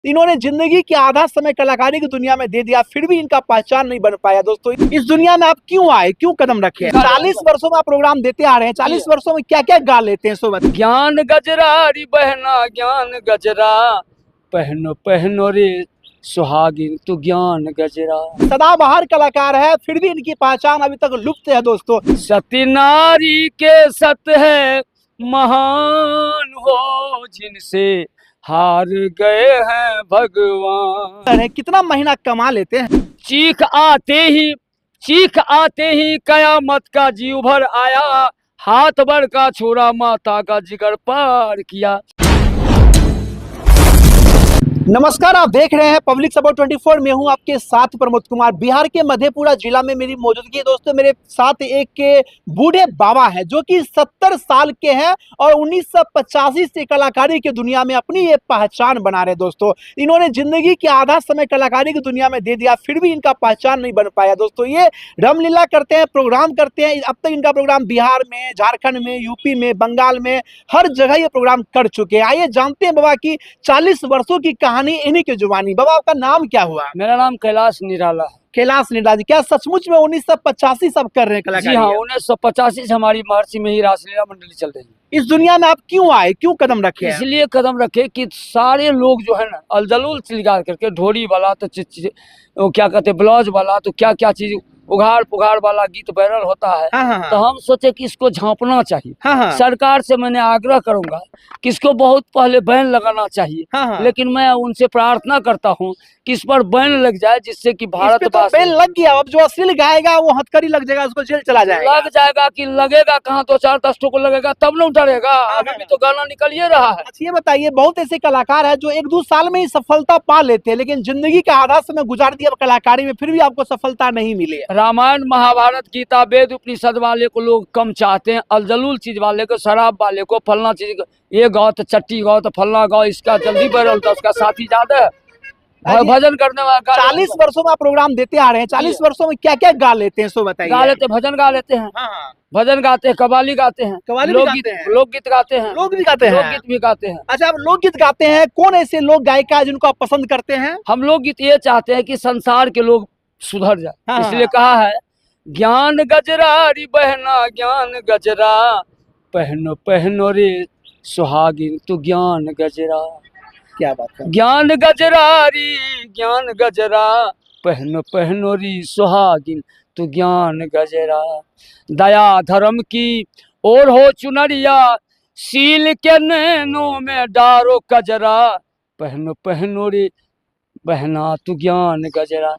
इन्होंने जिंदगी के आधा समय कलाकारी की दुनिया में दे दिया, फिर भी इनका पहचान नहीं बन पाया। दोस्तों, इस दुनिया में आप क्यों आए, क्यों कदम रखे? 40 वर्षों में आप प्रोग्राम देते आ रहे हैं, 40 वर्षों में क्या क्या गा लेते हैं? सो बताइए। ज्ञान गजरा री बहना ज्ञान गजरा, पहनो पहनो रे सुहागिन तू ज्ञान गजरा। सदाबहार कलाकार है, फिर भी इनकी पहचान अभी तक लुप्त है। दोस्तों, सती नारी के सत है महान हो, जिनसे हार गए हैं भगवान। कितना महीना कमा लेते हैं? चीख आते ही कयामत का जीव भर आया, हाथ भर का छोरा माता का जिगर पार किया। नमस्कार, आप देख रहे हैं पब्लिक सपोर्ट 24। में हूं आपके साथ प्रमोद कुमार। बिहार के मधेपुरा जिला में मेरी मौजूदगी है। दोस्तों, मेरे साथ एक के बूढ़े बाबा है जो कि 70 साल के हैं और 1985 से कलाकारी की दुनिया में अपनी ये पहचान बना रहे। दोस्तों, इन्होंने जिंदगी के आधा समय कलाकारी की दुनिया में दे दिया, फिर भी इनका पहचान नहीं बन पाया। दोस्तों, ये रामलीला करते हैं, प्रोग्राम करते हैं। अब तक इनका प्रोग्राम बिहार में, झारखंड में, यूपी में, बंगाल में, हर जगह ये प्रोग्राम कर चुके हैं। आइए जानते हैं बाबा की 40 वर्षों की कहानी इन्हीं की जुबानी। बाबा, आपका नाम क्या हुआ? मेरा नाम कैलाश निराला है। कैलाश निराला जी, क्या सचमुच में 1985 सब कर रहे हैं कलाकारी? जी हाँ, 1985 से हमारी महर्षि में ही रासलीला मंडली चल रही है। इस दुनिया में आप क्यों आए, क्यों कदम रखे हैं? इसलिए कदम रखे कि सारे लोग जो है ना अलजलूल चिल्गा करके, ढोरी वाला तो वो क्या कहते ब्लाउज वाला तो क्या क्या चीज उघाड़ पुघाड़ वाला गीत वायरल होता है। हाँ। तो हम सोचे कि इसको झांपना चाहिए। हाँ। सरकार से मैंने आग्रह करूंगा कि इसको बहुत पहले बैन लगाना चाहिए। हाँ। लेकिन मैं उनसे प्रार्थना करता हूं कि इस पर बैन लग जाए, जिससे कि भारत तो बैन लग गया। अब जो अश्लील गाएगा वो हथकड़ी लग जाएगा, उसको जेल चला जाएगा। लग जाएगा कि लगेगा कहाँ, 2-4-10 को लगेगा तब न डरेगा। अभी भी तो गाना निकल ही रहा है। अच्छा, ये बताइए, बहुत ऐसे कलाकार है जो 1-2 साल में ही सफलता पा लेते हैं, लेकिन जिंदगी का आधा समय गुजार दिया कलाकारी में, फिर भी आपको सफलता नहीं मिली। रामायण, महाभारत, गीता, वेद, उपनिषद वाले को लोग कम चाहते हैं। अलजलूल चीज वाले को, शराब वाले को, फलना चीज, ये गाओ तो चट्टी गाओ तो फलना गाओ, इसका जल्दी वायरल होता है, उसका साथी ज्यादा है। भजन करने वाला 40 वर्षों में आप प्रोग्राम देते आ रहे हैं, 40 वर्षों में क्या क्या गा लेते हैं? सो बताइए। गा लेते, भजन गा लेते हैं। हाँ। भजन गाते हैं, कव्वाली गाते हैं, लोकगीत गाते हैं, लोकगीत भी गाते हैं। अच्छा, आप लोकगीत गाते हैं। कौन ऐसे लोक गायिका है जिनको आप पसंद करते हैं? हम लोकगीत ये चाहते हैं कि संसार के लोग सुधर जाए। हाँ। इसलिए कहा है ज्ञान गजरा री बहना ज्ञान गजरा, पहनो पहनो रे सुहागिन तू ज्ञान गजरा। क्या बात है। ज्ञान गजरा री ज्ञान गजरा, पहनो पहनो री सुहागिन तू ज्ञान गजरा। दया धर्म की और हो चुनरिया, सील के नैनों में डारो कजरा, पहनो पहनो रे बहना तू ज्ञान गजरा।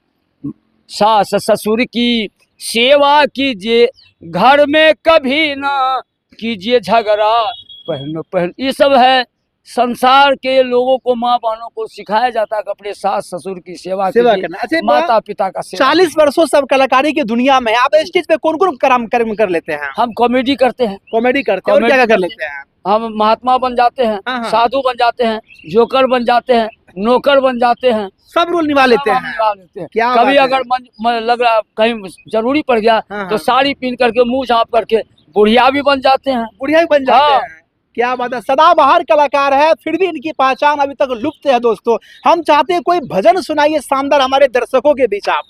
सास ससुर की सेवा कीजिए, घर में कभी ना कीजिए झगड़ा, पहनो पहन। ये सब है संसार के लोगों को, माँ बहनों को सिखाया जाता है कि अपने सास ससुर की सेवा करना। अच्छा, माता पिता का सेवा। 40 वर्षों सब कलाकारी की दुनिया में आप स्टेज पे कौन कौन कर्म कर लेते हैं? हम कॉमेडी करते हैं। कॉमेडी करते हैं और क्या कर लेते हैं? हम महात्मा बन जाते हैं, साधु बन जाते हैं, जोकर बन जाते हैं, नौकर बन जाते हैं, सब रोल निभा लेते हैं। क्या कभी अगर मन लग रहा कहीं जरूरी पड़ गया तो साड़ी पहन करके, मुंह झाँप करके बुढ़िया भी बन जाते हैं। बुढ़िया भी बन जाते हैं। क्या बात है। सदाबहार कलाकार है, फिर भी इनकी पहचान अभी तक लुप्त है। दोस्तों, हम चाहते हैं कोई भजन सुनाइए शानदार हमारे दर्शकों के बीच। आप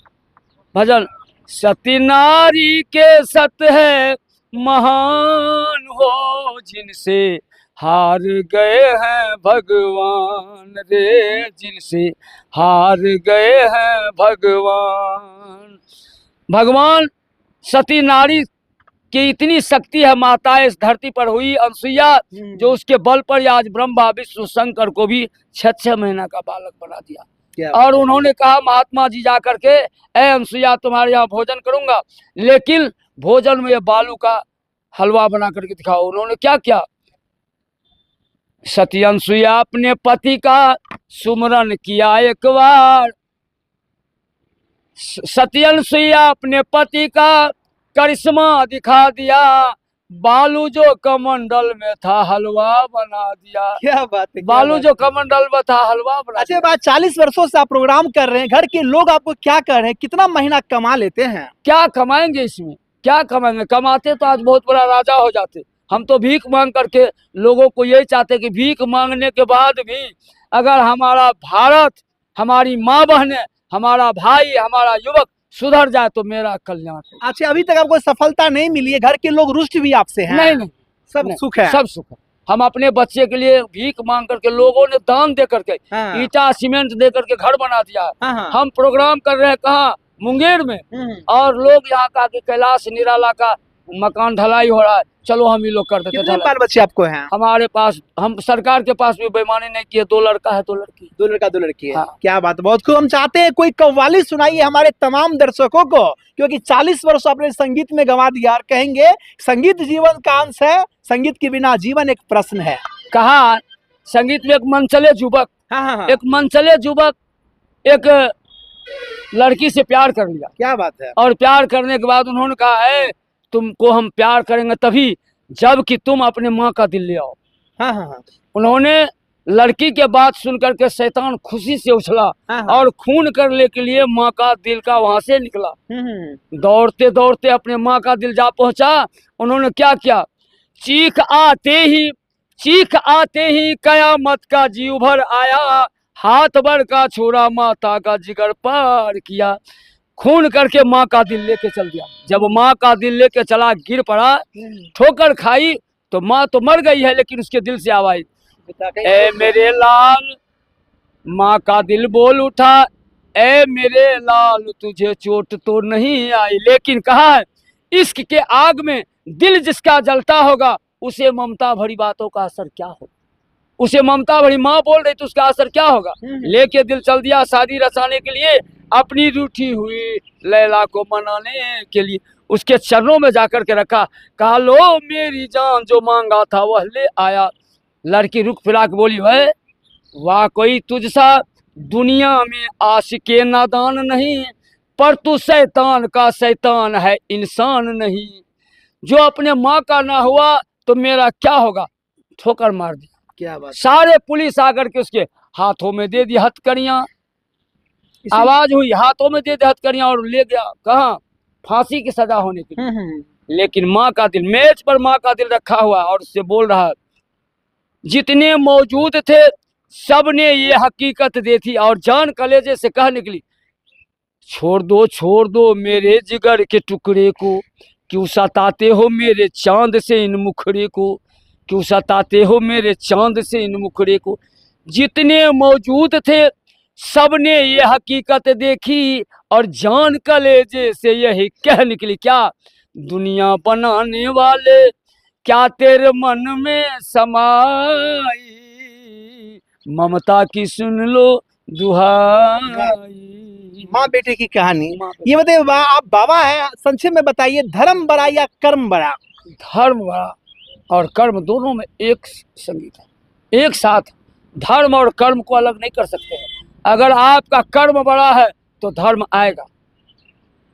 भजन। सती नारी के सत है महान हो, जिनसे हार गए हैं भगवान रे, जिनसे हार गए हैं भगवान। भगवान सती नारी कि इतनी शक्ति है, माता इस धरती पर हुई अनसुईया, जो उसके बल पर आज ब्रह्मा विष्णु शंकर को भी 6 महीना का बालक बना दिया। और उन्होंने कहा महात्मा जी जा करके, ए अनसुईया तुम्हारे यहाँ भोजन करूंगा, लेकिन भोजन में ये बालू का हलवा बना करके दिखाओ। उन्होंने क्या किया? सती अनसुईया अपने पति का सुमरन किया एक बार। सती अनसुईया अपने पति का करिश्मा दिखा दिया, बालू जो कमंडल में था हलवा बना दिया। क्या बात है। बालू जो कमंडल में था हलवा बना। अच्छा, बात 40 वर्षों से आप प्रोग्राम कर रहे हैं, घर के लोग आपको क्या कर रहे हैं, कितना महीना कमा लेते हैं? क्या कमाएंगे इसमें, क्या कमाएंगे? कमाते तो आज बहुत बड़ा राजा हो जाते। हम तो भीख मांग करके लोगों को यही चाहते कि भीख मांगने के बाद भी अगर हमारा भारत, हमारी माँ बहनें, हमारा भाई, हमारा युवक सुधर जाए तो मेरा कल्याण है। अच्छा, अभी तक आपको सफलता नहीं मिली है, घर के लोग रुष्ट भी आपसे हैं? नहीं नहीं, सब नहीं, सुख है? सब सुख है। हम अपने बच्चे के लिए भीख मांग करके, लोगों ने दान दे करके, हाँ। ईटा सीमेंट दे करके घर बना दिया है। हाँ, हाँ। हम प्रोग्राम कर रहे हैं कहाँ, मुंगेर में, और लोग यहाँ का कि कैलाश निराला का मकान ढलाई हो रहा है, चलो हम ही लोग कर देते कितने ढलाई। बाल बच्चे आपको हैं? हमारे पास, हम सरकार के पास भी बेईमानी नहीं किए, 2 लड़का है 2 लड़की। 2 लड़का 2 लड़की है। हाँ। क्या बात है, बहुत खूब। हम चाहते हैं कोई कव्वाली सुनाइए हमारे तमाम दर्शकों को, क्योंकि 40 वर्ष आपने संगीत में गंवा दिया, और कहेंगे संगीत जीवन का अंश है, संगीत के बिना जीवन एक प्रश्न है। कहा संगीत में एक मनचले युवक, हाँ, हाँ, हाँ। एक मनचले युवक एक लड़की से प्यार कर लिया, क्या बात है। और प्यार करने के बाद उन्होंने कहा है तुमको हम प्यार करेंगे तभी जब कि तुम अपने माँ का दिल ले आओ। हाँ, हाँ, हाँ। उन्होंने लड़की के बात सुनकर के शैतान खुशी से उछला, हाँ, हाँ। और खून करने के लिए माँ का दिल का वहां से निकला। दौड़ते दौड़ते अपने माँ का दिल जा पहुंचा। उन्होंने क्या किया, चीख आते ही कयामत का जीव भर आया, हाथ भर का छोरा माता का जिगर पार किया। खून करके माँ का दिल लेके चल दिया। जब माँ का दिल लेके चला, गिर पड़ा, ठोकर खाई, तो माँ तो मर गई है, लेकिन उसके दिल से आवाज, ए मेरे लाल, माँ का दिल बोल उठा, ए मेरे लाल तुझे चोट तो नहीं आई। लेकिन कहा है, इश्क के आग में दिल जिसका जलता होगा, उसे ममता भरी बातों का असर क्या होगा। उसे ममता भरी माँ बोल रही तो उसका असर क्या होगा। लेके दिल चल दिया शादी रचाने के लिए, अपनी रूठी हुई लैला को मनाने के लिए। उसके चरणों में जाकर के रखा, कहा लो मेरी जान, जो मांगा था वह ले आया। लड़की रुक फिरा के बोली, वह वाह कोई तुझसा दुनिया में आशिके नादान नहीं, पर तू शैतान का शैतान है, इंसान नहीं। जो अपने माँ का ना हुआ तो मेरा क्या होगा। ठोकर मार दी। क्या बात। सारे पुलिस आकर के उसके हाथों में दे दी हथकड़ियां, आवाज हुई, हाथों में दे दी हथकड़ियां, और ले गया कहाँ, फांसी की सजा होने के लिए। लेकिन माँ का दिल, मेज पर माँ का दिल रखा हुआ, और उससे बोल रहा, जितने मौजूद थे सबने ये हकीकत देखी, और जान कलेजे से कह निकली, छोड़ दो मेरे जिगर के टुकड़े को, क्यों सताते हो मेरे चांद से इन मुखड़े को, क्यों सताते हो मेरे चांद से इन मुखड़े को। जितने मौजूद थे सबने ये हकीकत देखी, और जान कलेजे से यही कह निकली, क्या दुनिया बनाने वाले, क्या तेरे मन में समाई, ममता की सुन लो दुहाई। माँ बेटे की कहानी। ये बताइए, आप बाबा हैं, संक्षेप में बताइए, धर्म बड़ा या कर्म बड़ा? धर्म बड़ा और कर्म दोनों में एक संगीत है, एक साथ। धर्म और कर्म को अलग नहीं कर सकते हैं। अगर आपका कर्म बड़ा है तो धर्म आएगा,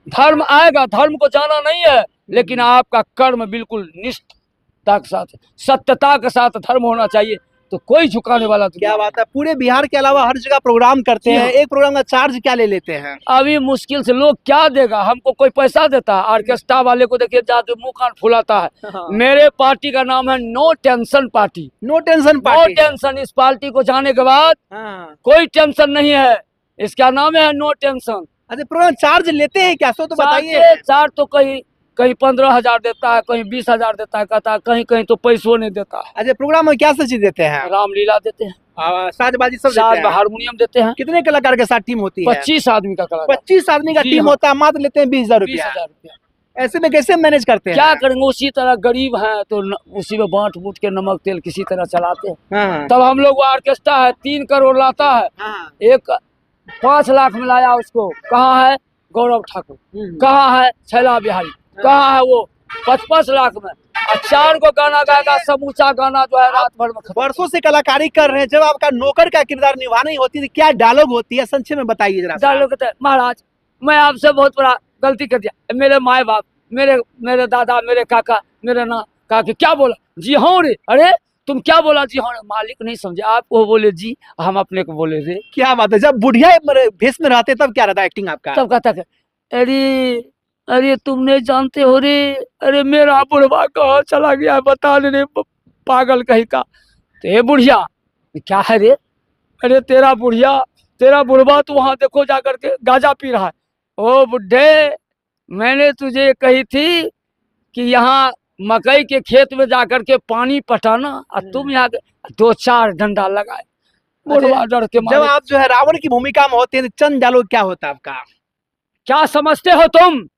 धर्म आएगा। धर्म को जाना नहीं है, लेकिन आपका कर्म बिल्कुल निष्ठता के साथ, सत्यता के साथ धर्म होना चाहिए, तो कोई झुकाने वाला तो। क्या बात है। पूरे बिहार के अलावा हर जगह प्रोग्राम करते हैं, एक प्रोग्राम का चार्ज क्या ले लेते हैं? अभी मुश्किल से लोग क्या देगा हमको, कोई पैसा देता है? ऑर्केस्ट्रा वाले को देखिए जाके मुंह कान फुलाता है। मेरे पार्टी का नाम है no tension party. No tension party. No tension. इस पार्टी को जाने के बाद कोई टेंशन नहीं है, इसका नाम है नो टेंशन। अच्छा, प्रोग्राम चार्ज लेते हैं क्या, सो तो बताइए। चार्ज तो कहीं 15,000 देता है, कहीं 20,000 देता है, कहता है कहीं कहीं तो पैसों नहीं देता है। अच्छा, प्रोग्राम में क्या चीज देते हैं? रामलीला देते हैं, साजबाजी सब देते हैं, हारमोनियम देते हैं। कितने कलाकार के साथ टीम होती है? 25 आदमी का कलाकार। 25 आदमी का टीम होता है, मात्र लेते हैं 20,000 रुपया। 20,000 रुपया। ऐसे में कैसे मैनेज करते हैं? क्या करेंगे, उसी तरह गरीब हैं तो उसी में बांट बूट के नमक तेल किसी तरह चलाते हैं। तब हम लोग ऑर्केस्ट्रा है 3 करोड़ लाता है, एक 5 लाख में लाया उसको। कहाँ है गौरव ठाकुर, कहाँ है छैला बिहारी, कहाँ है वो 55 लाख में। 4 को गाना गाएगा, समूचा गाना जो है रात भर में। वर्षों से कलाकारी कर रहे हैं, जब आपका नौकर का किरदार निभानी होती है, क्या डायलॉग होती है, संक्षेप में बताइए जरा। डायलॉग कहते हैं, महाराज मैं आपसे बहुत बड़ा गलती कर दिया, मेरे माए बाप, मेरे दादा, मेरे काका, मेरे ना काके क्या बोला, जी हाँ रे, अरे तुम क्या बोला, जी हाँ। मालिक नहीं समझे, आप वो बोले जी, हम अपने को बोले रे। क्या बात है। जब बुढ़िया भेष में रहते तब क्या रहता एक्टिंग आपका? तब कहता है, अरे तुम नहीं जानते हो रे, अरे मेरा बुढ़वा कहाँ चला गया बता रे, पागल कहीं का। तो ये बुढ़िया क्या है रे, अरे तेरा बुढ़वा तो वहां देखो जा करके गांजा पी रहा है। ओ बुढ़े, मैंने तुझे कही थी कि यहाँ मकई के खेत में जाकर के पानी पटाना, और तुम यहाँ दो चार डंडा लगाए। बुढ़वा डर के जब मारे। आप जो है रावण की भूमिका में होते हैं तो चंद डायलॉग क्या होता है आपका? क्या समझते हो तुम?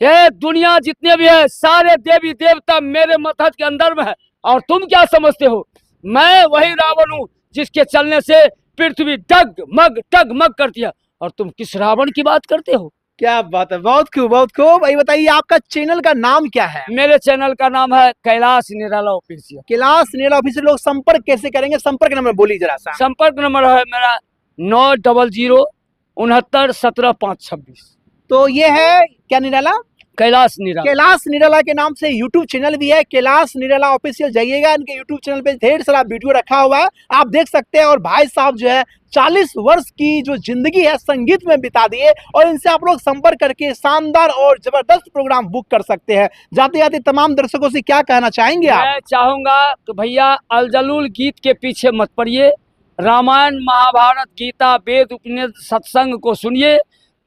ये दुनिया जितने भी है सारे देवी देवता मेरे मथहत के अंदर में है, और तुम क्या समझते हो? मैं वही रावण हूँ जिसके चलने से पृथ्वी डगमग करती है, और तुम किस रावण की बात करते हो? क्या बात है, बहुत खूब बहुत खूब। भाई बताइए आपका चैनल का नाम क्या है? मेरे चैनल का नाम है कैलाश निराला ऑफिशियल। कैलाश निराला ऑफिशियल। लोग संपर्क कैसे करेंगे? संपर्क नंबर बोलिए जरा सा। संपर्क नंबर है मेरा 9006971526। तो ये है क्या निराला? कैलाश निराला। कैलाश निराला के नाम से यूट्यूब चैनल भी है, कैलाश निराला ऑफिशियल। जाइएगा, इनके यूट्यूब चैनल पे ढेर सारा वीडियो रखा हुआ है, आप देख सकते हैं। और भाई साहब जो है 40 वर्ष की जो जिंदगी है संगीत में बिता दिए, और इनसे आप लोग संपर्क करके शानदार और जबरदस्त प्रोग्राम बुक कर सकते हैं। जाते जाते तमाम दर्शकों से क्या कहना चाहेंगे आप? मैं चाहूंगा कि भैया अलजलूल गीत के पीछे मत पड़िए, रामायण महाभारत गीता वेद उपनिषद सत्संग को सुनिए,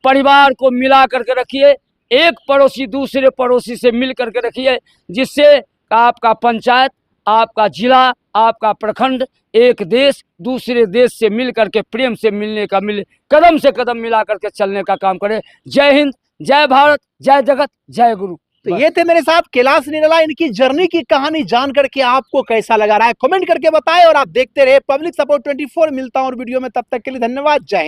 परिवार को मिला करके रखिए, एक पड़ोसी दूसरे पड़ोसी से मिल करके रखिए, जिससे आपका पंचायत, आपका जिला, आपका प्रखंड, एक देश दूसरे देश से मिल करके प्रेम से मिलने का मिले, कदम से कदम मिला करके चलने का काम करे। जय हिंद, जय भारत, जय जगत, जय गुरु। तो ये थे मेरे साथ कैलाश निराला। इनकी जर्नी की कहानी जान करके आपको कैसा लगा रहा है कमेंट करके बताएं, और आप देखते रहे पब्लिक सपोर्ट 24। मिलता हूं और वीडियो में, तब तक के लिए धन्यवाद। जय हिंद।